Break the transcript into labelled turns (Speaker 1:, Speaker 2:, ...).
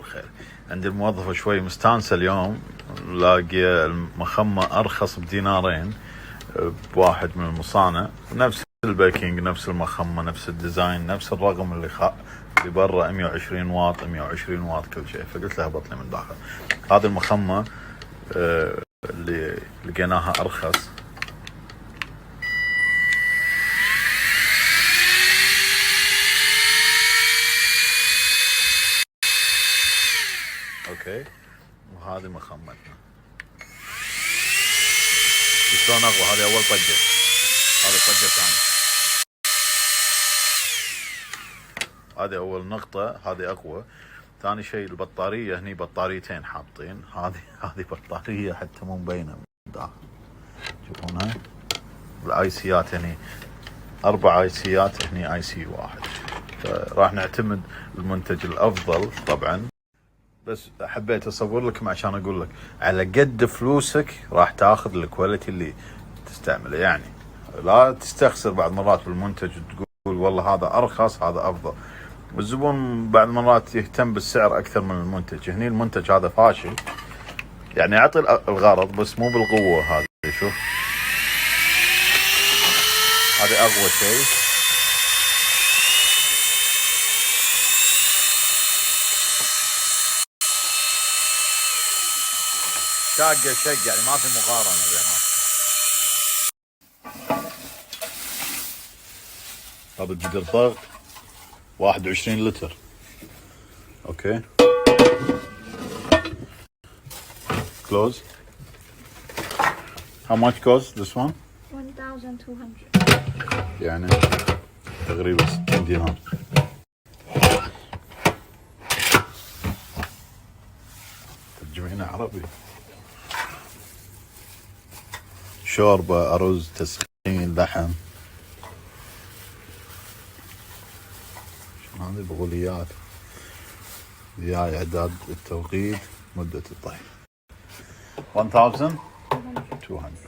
Speaker 1: بالخير. عندي الموظفة شوي مستانسة اليوم، لاقي المخمة أرخص بدينارين بواحد من المصانع، نفس البيكنج، نفس المخمة، نفس الديزاين، نفس الرقم اللي برا 120 واط 120 واط كل شيء. فقلت لها بطلي من داخل. هذه المخمة اللي لقيناها أرخص. اوكي، وهذه مخمتنا. شلون اقوى؟ هذه اول طقه، هذه طقه ثانيه، هذه اول نقطه، هذه اقوى. ثاني شيء البطاريه، هني بطاريتين حاطين، هذه بطاريه حتى مو مبينه من داخل، تشوفونها؟ الاي سيات هني 4 اي سيات، هني اي سي واحد. فراح نعتمد المنتج الافضل طبعا، بس حبيت اصور لكم عشان اقول لك على قد فلوسك راح تاخذ الكواليتي اللي تستعمله. يعني لا تستخسر بعض مرات بالمنتج وتقول والله هذا ارخص هذا افضل، والزبون بعض مرات يهتم بالسعر اكثر من المنتج. هني المنتج هذا فاشل، يعني يعطي الغرض بس مو بالقوه هذه. شوف، هذه اقوى شيء. شاقة شق، يعني ما في مقارنة بينهم. هذا الجدر ضغط 21 لتر. اوكي، close. How much cost this one?
Speaker 2: 1,200.
Speaker 1: يعني تقريبا 60 دينار. ترجمينا عربي. شوربة، أرز، تسخين، لحم. هذه بقوليات، وياي إعداد التوقيت، مدة الطهي. 1,200.